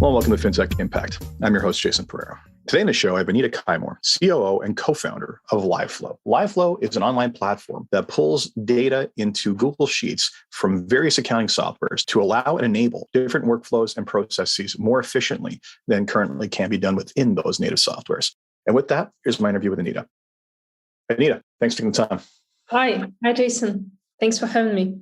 Hello and welcome to Fintech Impact. I'm your host, Jason Pereira. Today in the show, I have Anita Koimur, COO and co-founder of Liveflow. Liveflow is an online platform that pulls data into Google Sheets from various accounting softwares to allow and enable different workflows and processes more efficiently than currently can be done within those native softwares. And with that, here's my interview with Anita. Anita, thanks for taking the time. Hi, Jason. Thanks for having me.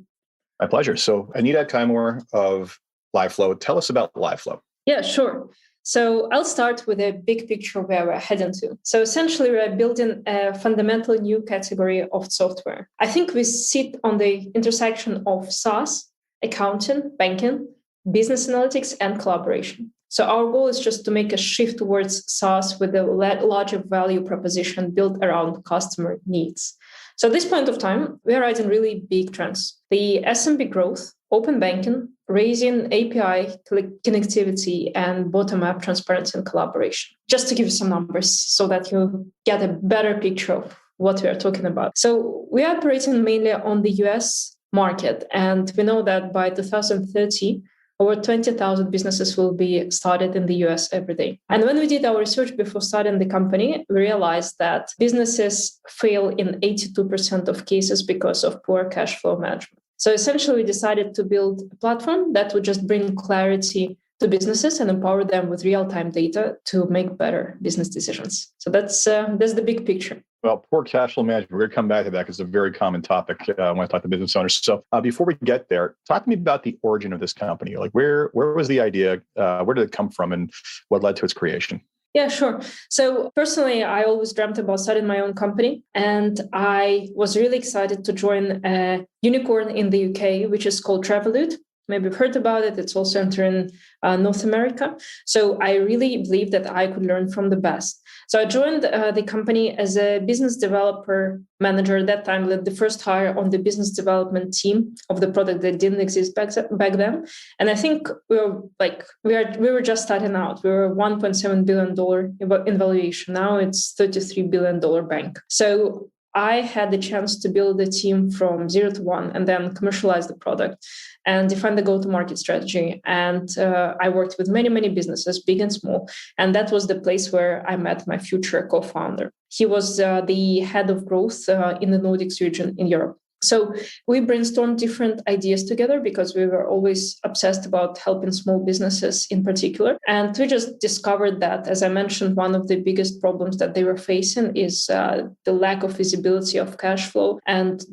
My pleasure. So Anita Koimur of Liveflow, tell us about Liveflow. Yeah, sure. So I'll start with a big picture where we're heading to. So essentially, we're building a fundamental new category of software. I think we sit on the intersection of SaaS, accounting, banking, business analytics, and collaboration. So our goal is just to make a shift towards SaaS with a larger value proposition built around customer needs. So at this point of time, we are riding really big trends. The SMB growth, open banking, raising API connectivity, and bottom-up transparency and collaboration. Just to give you some numbers so that you get a better picture of what we are talking about. So we are operating mainly on the US market, and we know that by 2030, over 20,000 businesses will be started in the US every day. And when we did our research before starting the company, we realized that businesses fail in 82% of cases because of poor cash flow management. So essentially, we decided to build a platform that would just bring clarity to businesses and empower them with real-time data to make better business decisions. So that's the big picture. Well, poor cash flow management, we're going to come back to that because it's a very common topic when I talk to business owners. So before we get there, talk to me about the origin of this company. Like where was the idea? Where did it come from and what led to its creation? Yeah, sure. So personally, I always dreamt about starting my own company. And I was really excited to join a unicorn in the UK, which is called Travelute. Maybe you've heard about it. It's also entering North America. So I really believe that I could learn from the best. So I joined the company as a business developer manager at that time, led the first hire on the business development team of the product that didn't exist back then. And I think we were just starting out. We were $1.7 billion in valuation. Now it's $33 billion bank. So I had the chance to build a team from 0 to 1 and then commercialize the product and define the go-to-market strategy. And I worked with many, many businesses, big and small. And that was the place where I met my future co-founder. He was the head of growth in the Nordics region in Europe. So we brainstormed different ideas together because we were always obsessed about helping small businesses in particular. And we just discovered that, as I mentioned, one of the biggest problems that they were facing is the lack of visibility of cash flow and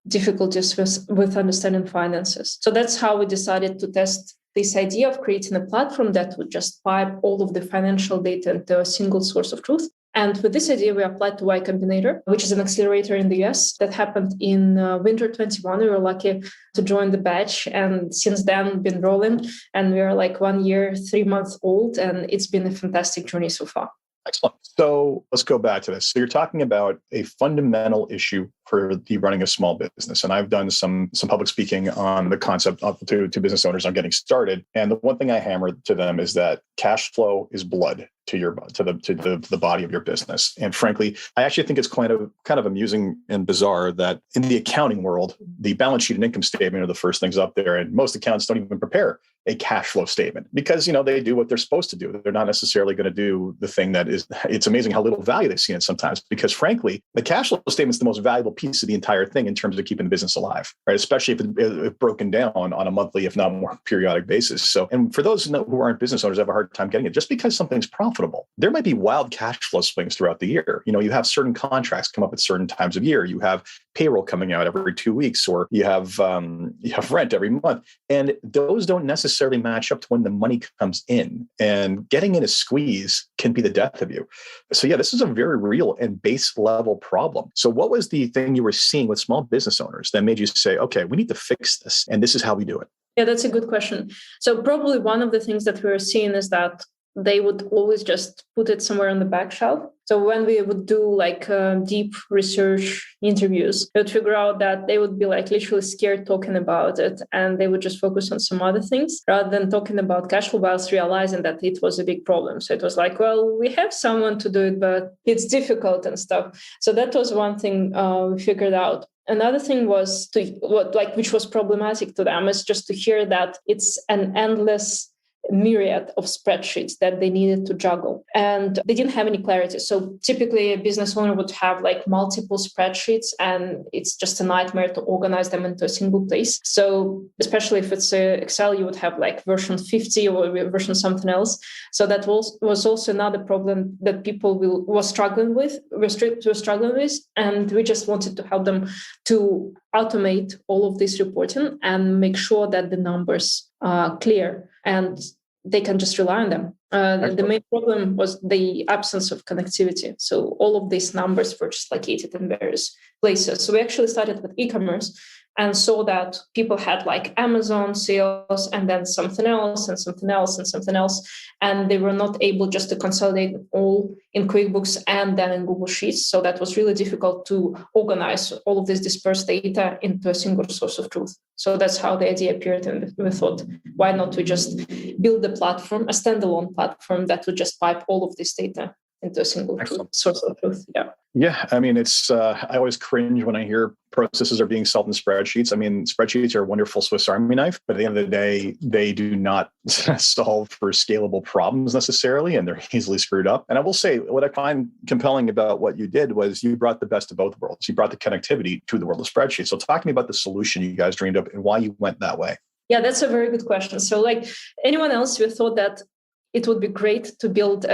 difficulties with understanding finances. So that's how we decided to test this idea of creating a platform that would just pipe all of the financial data into a single source of truth. And with this idea, we applied to Y Combinator, which is an accelerator in the US that happened in winter 21. We were lucky to join the batch. And since then, been rolling. And we are like 1 year, 3 months old. And it's been a fantastic journey so far. Excellent. So let's go back to this. So you're talking about a fundamental issue for the running a small business. And I've done some public speaking on the concept to business owners on getting started. And the one thing I hammered to them is that cash flow is blood to the body of your business. And frankly, I actually think it's kind of amusing and bizarre that in the accounting world, the balance sheet and income statement are the first things up there. And most accountants don't even prepare a cash flow statement because, they do what they're supposed to do. They're not necessarily going to do the thing that is, it's amazing how little value they see in it sometimes because frankly, the cash flow statement is the most valuable piece of the entire thing in terms of keeping the business alive, right? Especially if broken down on a monthly, if not more periodic basis. So, and for those who aren't business owners, have a hard time getting it. Just because something's profitable, there might be wild cash flow swings throughout the year. You have certain contracts come up at certain times of year. You have payroll coming out every 2 weeks, or you have rent every month. And those don't necessarily match up to when the money comes in. And getting in a squeeze can be the death of you. So yeah, this is a very real and base level problem. So what was the thing you were seeing with small business owners that made you say, okay, we need to fix this, and this is how we do it? Yeah, that's a good question. So probably one of the things that we're seeing is that they would always just put it somewhere on the back shelf. So when we would do deep research interviews, we would figure out that they would be literally scared talking about it. And they would just focus on some other things rather than talking about cash flow whilst realizing that it was a big problem. So it was we have someone to do it, but it's difficult and stuff. So that was one thing we figured out. Another thing was which was problematic to them is just to hear that it's an endless myriad of spreadsheets that they needed to juggle. And they didn't have any clarity. So typically a business owner would have like multiple spreadsheets, and it's just a nightmare to organize them into a single place. So especially if it's Excel, you would have like version 50 or version something else. So that was also another problem that people were struggling with. And we just wanted to help them to automate all of this reporting and make sure that the numbers are clear and they can just rely on them. The main problem was the absence of connectivity. So all of these numbers were just located in various places. So we actually started with e-commerce and saw that people had like Amazon sales and then something else and something else and something else. And they were not able just to consolidate all in QuickBooks and then in Google Sheets. So that was really difficult to organize all of this dispersed data into a single source of truth. So that's how the idea appeared. And we thought, why not we just build a platform, a standalone platform that would just pipe all of this data into a single source of truth. Yeah. I mean, it's, I always cringe when I hear processes are being solved in spreadsheets. I mean, spreadsheets are a wonderful Swiss Army knife, but at the end of the day, they do not solve for scalable problems necessarily, and they're easily screwed up. And I will say, what I find compelling about what you did was you brought the best of both worlds. You brought the connectivity to the world of spreadsheets. So talk to me about the solution you guys dreamed up and why you went that way. Yeah, that's a very good question. So like anyone else, we thought that it would be great to build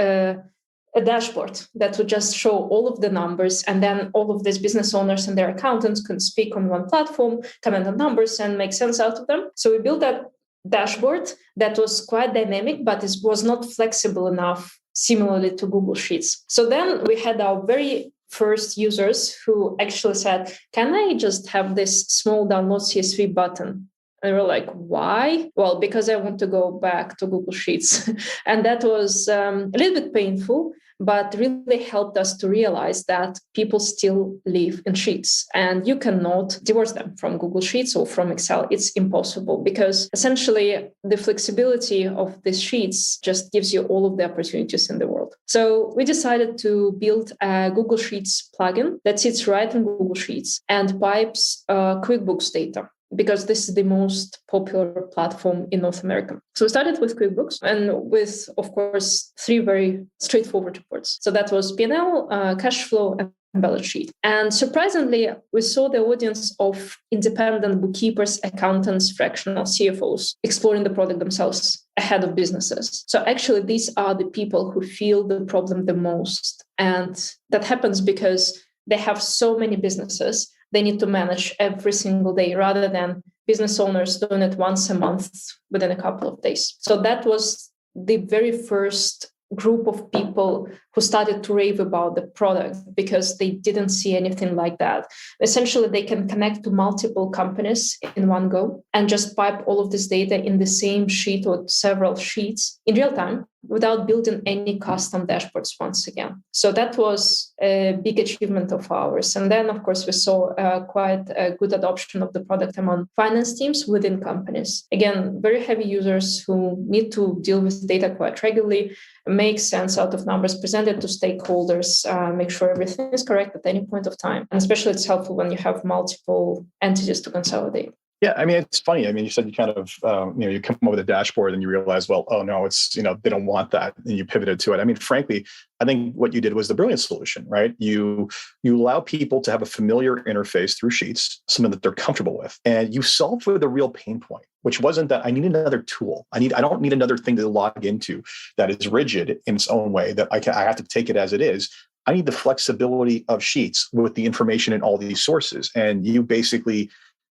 a dashboard that would just show all of the numbers, and then all of these business owners and their accountants can speak on one platform, comment on numbers and make sense out of them. So we built that dashboard that was quite dynamic, but it was not flexible enough, similarly to Google Sheets. So then we had our very first users who actually said, can I just have this small download CSV button? And we were like, why? Well, because I want to go back to Google Sheets. And that was a little bit painful, but really helped us to realize that people still live in Sheets and you cannot divorce them from Google Sheets or from Excel. It's impossible because essentially the flexibility of these sheets just gives you all of the opportunities in the world. So we decided to build a Google Sheets plugin that sits right in Google Sheets and pipes QuickBooks data, because this is the most popular platform in North America. So we started with QuickBooks and with, of course, 3 very straightforward reports. So that was P&L, cash flow, and balance sheet. And surprisingly, we saw the audience of independent bookkeepers, accountants, fractional CFOs exploring the product themselves ahead of businesses. So actually, these are the people who feel the problem the most. And that happens because they have so many businesses they need to manage every single day rather than business owners doing it once a month within a couple of days. So that was the very first group of people who started to rave about the product because they didn't see anything like that. Essentially, they can connect to multiple companies in one go and just pipe all of this data in the same sheet or several sheets in real time without building any custom dashboards once again. So that was a big achievement of ours. And then, of course, we saw quite a good adoption of the product among finance teams within companies. Again, very heavy users who need to deal with data quite regularly, make sense out of numbers, present it to stakeholders, make sure everything is correct at any point of time. And especially it's helpful when you have multiple entities to consolidate. Yeah, I mean, it's funny. I mean, you said you kind of, you come up with a dashboard and you realize, well, oh no, it's, they don't want that. And you pivoted to it. I mean, frankly, I think what you did was the brilliant solution, right? You allow people to have a familiar interface through Sheets, something that they're comfortable with. And you solve for the real pain point, which wasn't that I need another tool. I don't need another thing to log into that is rigid in its own way, that I have to take it as it is. I need the flexibility of Sheets with the information in all these sources. And you basically,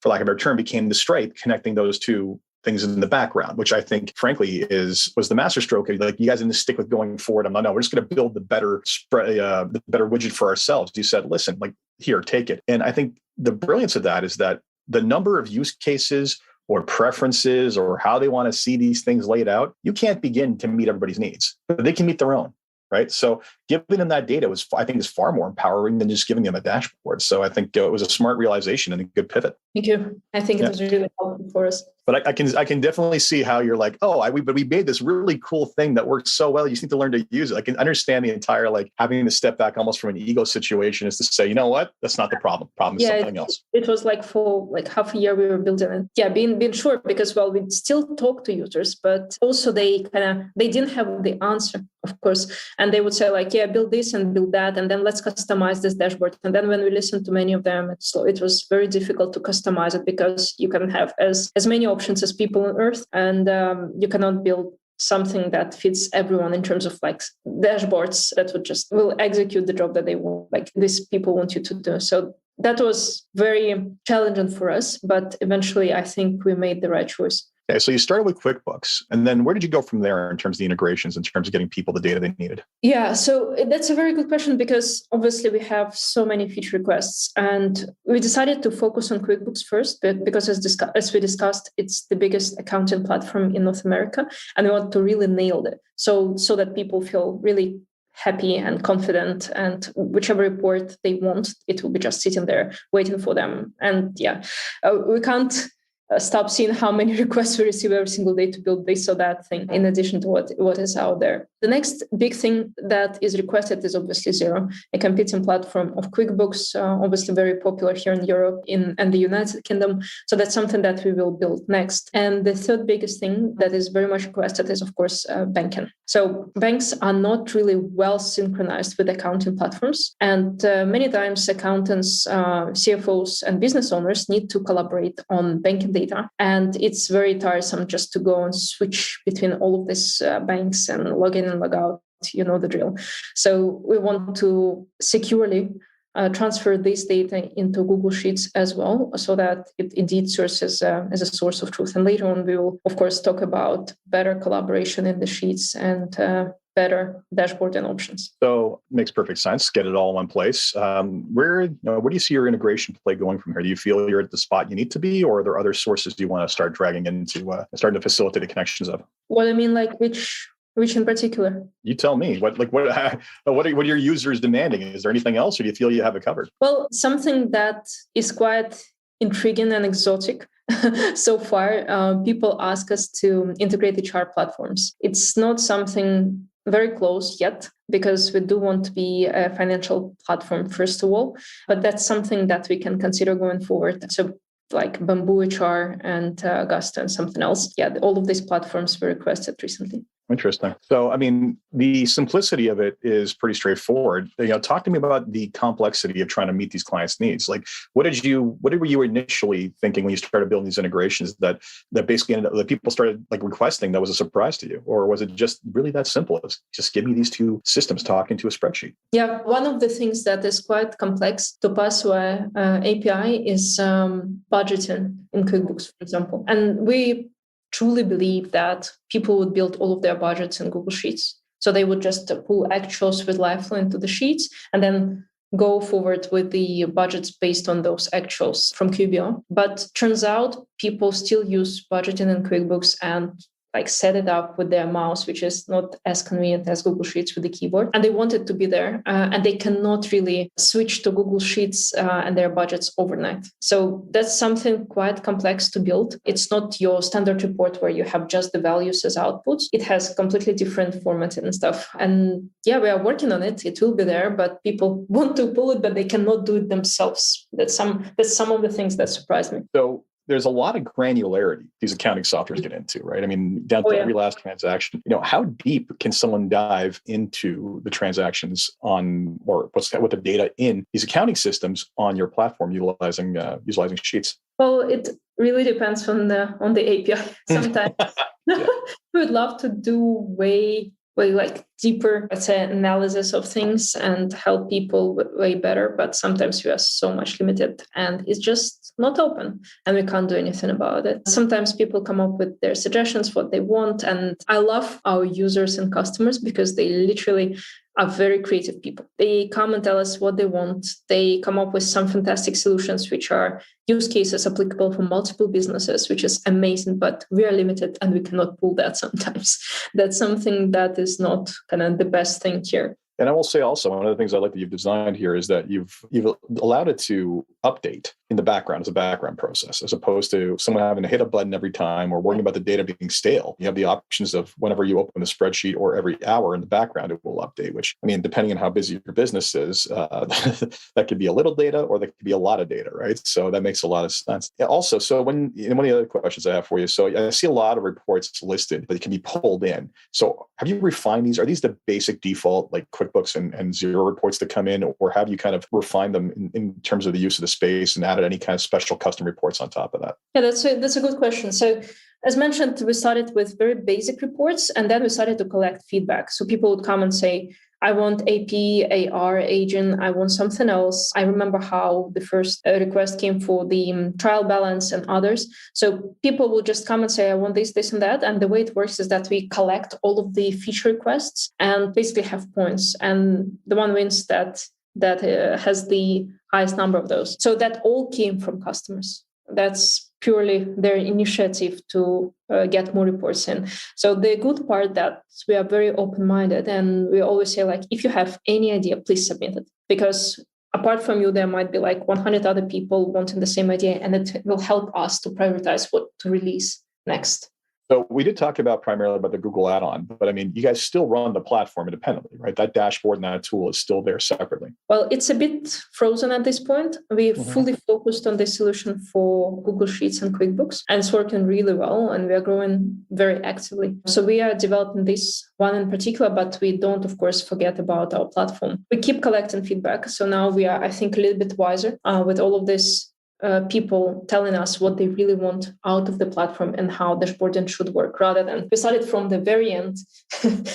for lack of a better term, became the Stripe connecting those two things in the background, which I think, frankly, was the masterstroke. Like, you guys didn't stick with going forward. No, we're just going to build the better widget for ourselves. You said, listen, like, here, take it. And I think the brilliance of that is that the number of use cases or preferences or how they want to see these things laid out, you can't begin to meet everybody's needs, but they can meet their own. Right. So giving them that data I think is far more empowering than just giving them a dashboard. So I think it was a smart realization and a good pivot. Thank you. I think it was really helpful for us. But I can definitely see how you're like, oh, but we made this really cool thing that works so well. You just need to learn to use it. I can understand the entire like having to step back almost from an ego situation is to say, you know what, that's not the problem. Problem is something else. It was like for like half a year we were building it. Yeah, being sure because we still talk to users, but also they didn't have the answer, of course, and they would say like, yeah, build this and build that, and then let's customize this dashboard. And then when we listened to many of them, it was very difficult to customize it because you can have as many options as people on Earth, and you cannot build something that fits everyone in terms of like dashboards that will execute the job that they want, like these people want you to do. So that was very challenging for us, but eventually I think we made the right choice. Okay, so you started with QuickBooks, and then where did you go from there in terms of the integrations, in terms of getting people the data they needed? Yeah, so that's a very good question because obviously we have so many feature requests, and we decided to focus on QuickBooks first, but because as we discussed, it's the biggest accounting platform in North America, and we want to really nail it, so that people feel really happy and confident, and whichever report they want, it will be just sitting there waiting for them. And we can't stop seeing how many requests we receive every single day to build this or that thing, in addition to what is out there. The next big thing that is requested is obviously Xero, a competing platform of QuickBooks, obviously very popular here in Europe and the United Kingdom. So that's something that we will build next. And the third biggest thing that is very much requested is, of course, banking. So banks are not really well synchronized with accounting platforms. And many times accountants, CFOs, and business owners need to collaborate on banking data. And it's very tiresome just to go and switch between all of these banks and log in and log out. You know the drill. So we want to securely transfer this data into Google Sheets as well, so that it indeed serves as a source of truth. And later on, we will, of course, talk about better collaboration in the Sheets and better dashboarding options. So it makes perfect sense. Get it all in one place. Where do you see your integration play going from here? Do you feel you're at the spot you need to be, or are there other sources you want to start dragging into, starting to facilitate the connections of? What I mean, like which in particular? You tell me. What are your users demanding? Is there anything else, or do you feel you have it covered? Well, something that is quite intriguing and exotic so far. People ask us to integrate HR platforms. It's not something very close yet, because we do want to be a financial platform first of all, but that's something that we can consider going forward. So like Bamboo HR and Gusto and something else. Yeah, all of these platforms were requested recently. Interesting. So, I mean, the simplicity of it is pretty straightforward. Talk to me about the complexity of trying to meet these clients' needs. Like, what were you initially thinking when you started building these integrations that basically ended up, that people started like requesting, that was a surprise to you? Or was it just really that simple? It was just give me these two systems talking to a spreadsheet. Yeah, one of the things that is quite complex to pass via API is budgeting in QuickBooks, for example. And we truly believe that people would build all of their budgets in Google Sheets. So they would just pull actuals with Liveflow into the Sheets and then go forward with the budgets based on those actuals from QBO. But turns out people still use budgeting in QuickBooks and like set it up with their mouse, which is not as convenient as Google Sheets with the keyboard. And they want it to be there, and they cannot really switch to Google Sheets and their budgets overnight. So that's something quite complex to build. It's not your standard report where you have just the values as outputs. It has completely different formatting and stuff. And yeah, we are working on it. It will be there, but people want to pull it, but they cannot do it themselves. That's some of the things that surprised me. So there's a lot of granularity these accounting softwares get into, right? I mean, down to every last transaction. How deep can someone dive into the transactions on, or with the data in these accounting systems on your platform utilizing Sheets? Well, it really depends on the API. Sometimes we would love to do way like deeper, let's say, analysis of things and help people way better. But sometimes we are so much limited and it's just not open and we can't do anything about it. Sometimes people come up with their suggestions, what they want. And I love our users and customers because they literally are very creative people. They come and tell us what they want. They come up with some fantastic solutions, which are use cases applicable for multiple businesses, which is amazing, but we are limited and we cannot pull that sometimes. That's something that is not kind of the best thing here. And I will say also, one of the things I like that you've designed here is that you've allowed it to update in the background as a background process, as opposed to someone having to hit a button every time or worrying about the data being stale. You have the options of whenever you open the spreadsheet or every hour in the background, it will update, which, I mean, depending on how busy your business is, that could be a little data or that could be a lot of data, right? So that makes a lot of sense. Also, so one of the other questions I have for you, so I see a lot of reports listed that can be pulled in. So have you refined these? Are these the basic default like QuickBooks and Xero reports that come in, or have you kind of refined them in terms of the use of the space and added any kind of special custom reports on top of that? Yeah, that's a good question. So as mentioned, we started with very basic reports, and then we started to collect feedback. So people would come and say, I want AP, AR, agent, I want something else. I remember how the first request came for the trial balance and others. So people will just come and say, I want this, this, and that. And the way it works is that we collect all of the feature requests and basically have points. And the one wins that has the highest number of those. So that all came from customers. That's purely their initiative to get more reports in. So the good part that we are very open-minded, and we always say, like, if you have any idea, please submit it. Because apart from you, there might be like 100 other people wanting the same idea, and it will help us to prioritize what to release next. So we did talk primarily about the Google add-on, but I mean, you guys still run the platform independently, right? That dashboard and that tool is still there separately. Well, it's a bit frozen at this point. We fully focused on this solution for Google Sheets and QuickBooks, and it's working really well, and we are growing very actively. So we are developing this one in particular, but we don't, of course, forget about our platform. We keep collecting feedback. So now we are, I think, a little bit wiser with all of this people telling us what they really want out of the platform and how dashboarding should work, rather than we started from the very end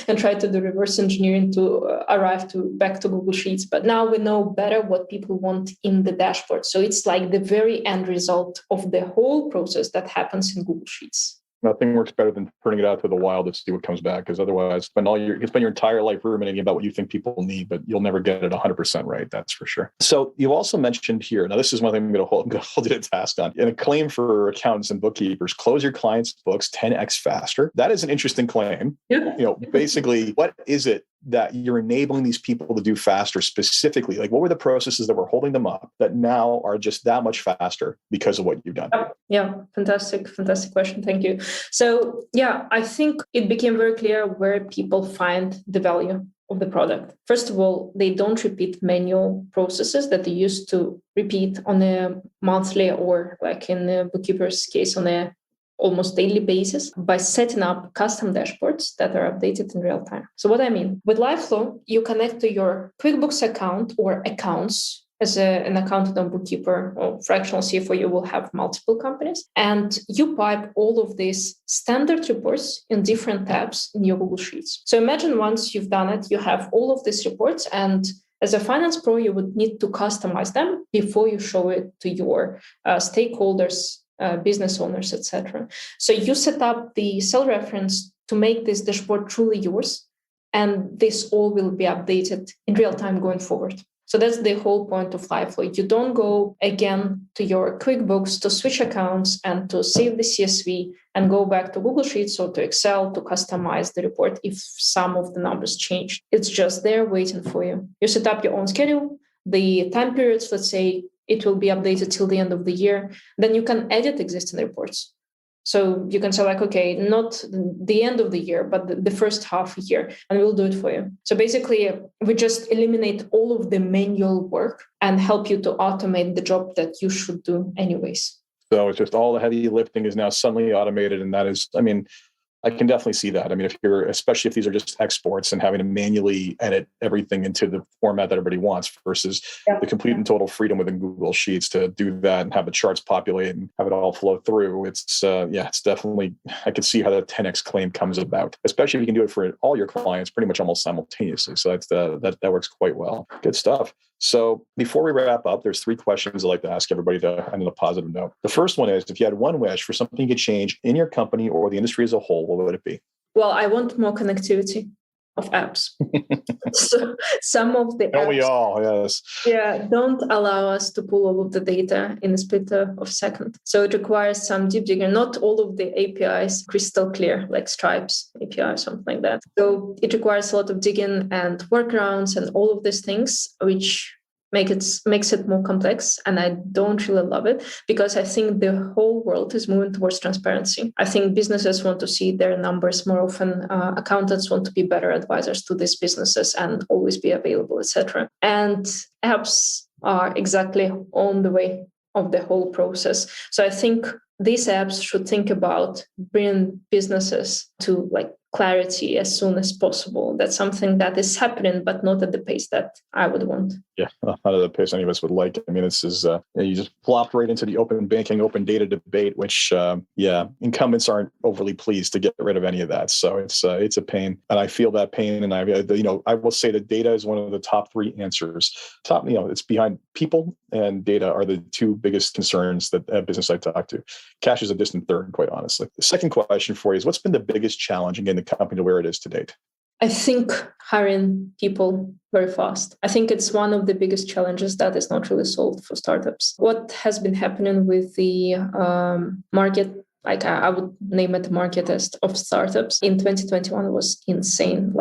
and tried to do reverse engineering to arrive back to Google Sheets. But now we know better what people want in the dashboard. So it's like the very end result of the whole process that happens in Google Sheets. Nothing works better than putting it out to the wild to see what comes back, because otherwise you can spend your entire life ruminating about what you think people need, but you'll never get it 100% right. That's for sure. So you also mentioned here, now this is one thing I'm going to hold you to task on, and a claim for accountants and bookkeepers: close your clients' books 10x faster. That is an interesting claim. Yeah. Basically, what is it that you're enabling these people to do faster specifically? Like, what were the processes that were holding them up that now are just that much faster because of what you've done? Yeah, fantastic question. Thank you. So yeah, I think it became very clear where people find the value of the product. First of all, they don't repeat manual processes that they used to repeat on a monthly, or like in the bookkeeper's case, on a almost daily basis, by setting up custom dashboards that are updated in real time. So what I mean, with Liveflow, you connect to your QuickBooks account or accounts. As an accountant or bookkeeper or fractional CFO, you will have multiple companies, and you pipe all of these standard reports in different tabs in your Google Sheets. So imagine once you've done it, you have all of these reports, and as a finance pro, you would need to customize them before you show it to your stakeholders, business owners, etc. So you set up the cell reference to make this dashboard truly yours, and this all will be updated in real time going forward. So that's the whole point of Liveflow. You don't go again to your QuickBooks to switch accounts and to save the CSV and go back to Google Sheets or to Excel to customize the report if some of the numbers change. It's just there waiting for you. You set up your own schedule, the time periods, let's say it will be updated till the end of the year. Then you can edit existing reports. So you can say like, okay, not the end of the year, but the first half a year, and we'll do it for you. So basically, we just eliminate all of the manual work and help you to automate the job that you should do anyways. So it's just all the heavy lifting is now suddenly automated. And that is, I mean, I can definitely see that. I mean, especially if these are just exports and having to manually edit everything into the format that everybody wants versus the complete and total freedom within Google Sheets to do that and have the charts populate and have it all flow through. It's definitely, I can see how the 10x claim comes about, especially if you can do it for all your clients pretty much almost simultaneously. So that works quite well. Good stuff. So before we wrap up, there's 3 questions I'd like to ask everybody to end on a positive note. The first one is, if you had one wish for something you could change in your company or the industry as a whole, what would it be? Well, I want more connectivity of apps. So some of the Don't apps, we all? Yes. Yeah, don't allow us to pull all of the data in a split of a second. So it requires some deep digging. Not all of the APIs crystal clear, like Stripe's API or something like that. So it requires a lot of digging and workarounds and all of these things, which makes it more complex, and I don't really love it because I think the whole world is moving towards transparency. I think businesses want to see their numbers more often. Accountants want to be better advisors to these businesses and always be available, etc. And apps are exactly on the way of the whole process. So I think these apps should think about bringing businesses to clarity as soon as possible. That's something that is happening, but not at the pace that I would want. Yeah, not at the pace any of us would like. I mean, this is, you just plopped right into the open banking, open data debate, which, incumbents aren't overly pleased to get rid of any of that. So it's a pain. And I feel that pain. And I will say that data is one of the top three answers. It's behind people, and data are the two biggest concerns that a business I talk to. Cash is a distant third, quite honestly. The second question for you is, what's been the biggest challenge in getting the company to where it is to date? I think hiring people very fast. I think it's one of the biggest challenges that is not really solved for startups. What has been happening with the market, I would name it the market of startups in 2021 was insane.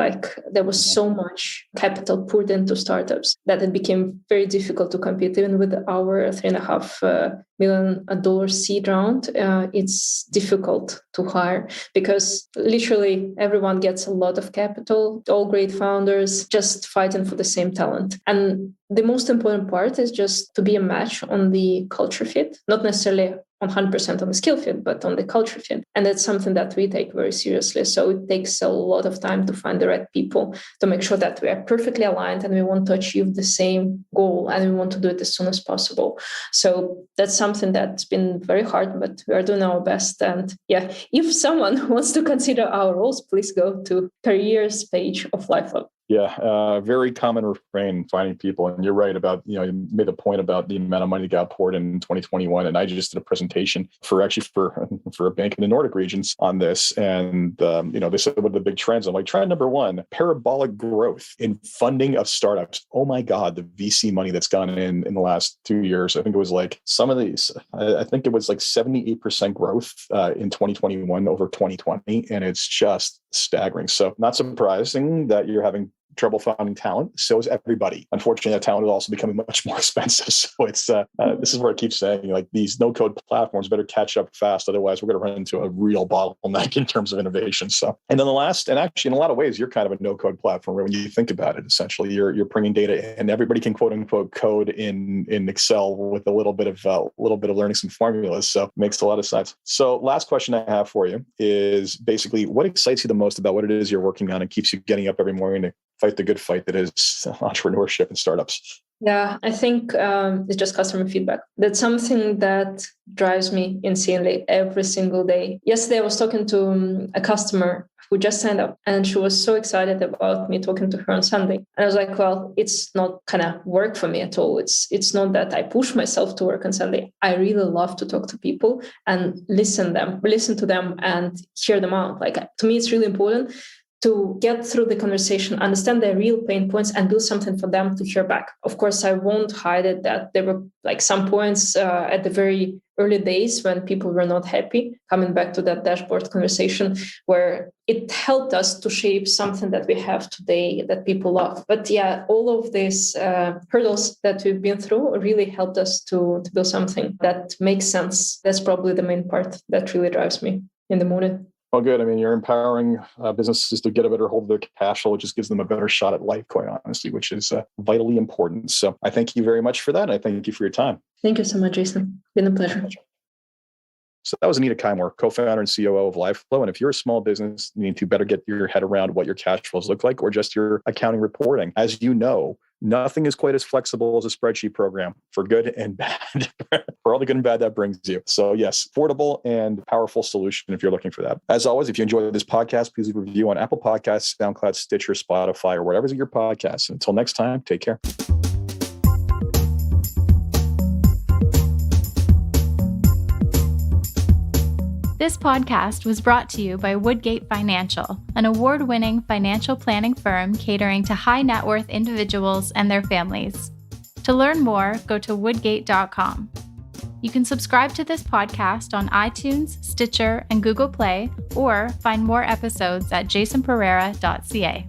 There was so much capital poured into startups that it became very difficult to compete. Even with our $3.5 million seed round, it's difficult to hire because literally everyone gets a lot of capital, all great founders just fighting for the same talent. And the most important part is just to be a match on the culture fit, not necessarily 100% on the skill fit, but on the culture fit. And that's something that we take very seriously. So it takes a lot of time to find the right people to make sure that we are perfectly aligned and we want to achieve the same goal and we want to do it as soon as possible. So that's something that's been very hard, but we are doing our best. And if someone wants to consider our roles, please go to careers page of Liveflow. Yeah, very common refrain, finding people. And you're right about, you made a point about the amount of money that got poured in 2021. And I just did a presentation for a bank in the Nordic regions on this. And, they said what are the big trends. I'm like, trend number one, parabolic growth in funding of startups. Oh my God, the VC money that's gone in the last 2 years. I think it was I think it was 78% growth in 2021 over 2020. And it's just staggering. So not surprising that you're having trouble finding talent. So is everybody. Unfortunately, that talent is also becoming much more expensive. So it's this is where I keep saying, these no-code platforms better catch up fast. Otherwise, we're going to run into a real bottleneck in terms of innovation. So, and then the last, and actually in a lot of ways, you're kind of a no-code platform. When you think about it, essentially, you're bringing data, and everybody can quote unquote code in Excel with a little bit of learning some formulas. So it makes a lot of sense. So, last question I have for you is basically, what excites you the most about what it is you're working on and keeps you getting up every morning to fight the good fight that is entrepreneurship and startups? Yeah, I think it's just customer feedback. That's something that drives me insanely every single day. Yesterday, I was talking to a customer who just signed up, and she was so excited about me talking to her on Sunday. And I was like, well, it's not kind of work for me at all. It's not that I push myself to work on Sunday. I really love to talk to people and listen to them and hear them out. To me, it's really important to get through the conversation, understand their real pain points, and do something for them to hear back. Of course, I won't hide it that there were some points at the very early days when people were not happy, coming back to that dashboard conversation, where it helped us to shape something that we have today that people love. But all of these hurdles that we've been through really helped us to build something that makes sense. That's probably the main part that really drives me in the morning. Oh, good. I mean, you're empowering businesses to get a better hold of their cash flow, which just gives them a better shot at life, quite honestly, which is vitally important. So I thank you very much for that. I thank you for your time. Thank you so much, Jason. It's been a pleasure. So that was Anita Koimur, co-founder and COO of Liveflow. And if you're a small business, you need to better get your head around what your cash flows look like, or just your accounting reporting. As you know, nothing is quite as flexible as a spreadsheet program, for good and bad, for all the good and bad that brings you. So yes, affordable and powerful solution if you're looking for that. As always, if you enjoyed this podcast, please leave a review on Apple Podcasts, SoundCloud, Stitcher, Spotify, or whatever's your podcast. Until next time, take care. This podcast was brought to you by Woodgate Financial, an award-winning financial planning firm catering to high net worth individuals and their families. To learn more, go to woodgate.com. You can subscribe to this podcast on iTunes, Stitcher, and Google Play, or find more episodes at jasonpereira.ca.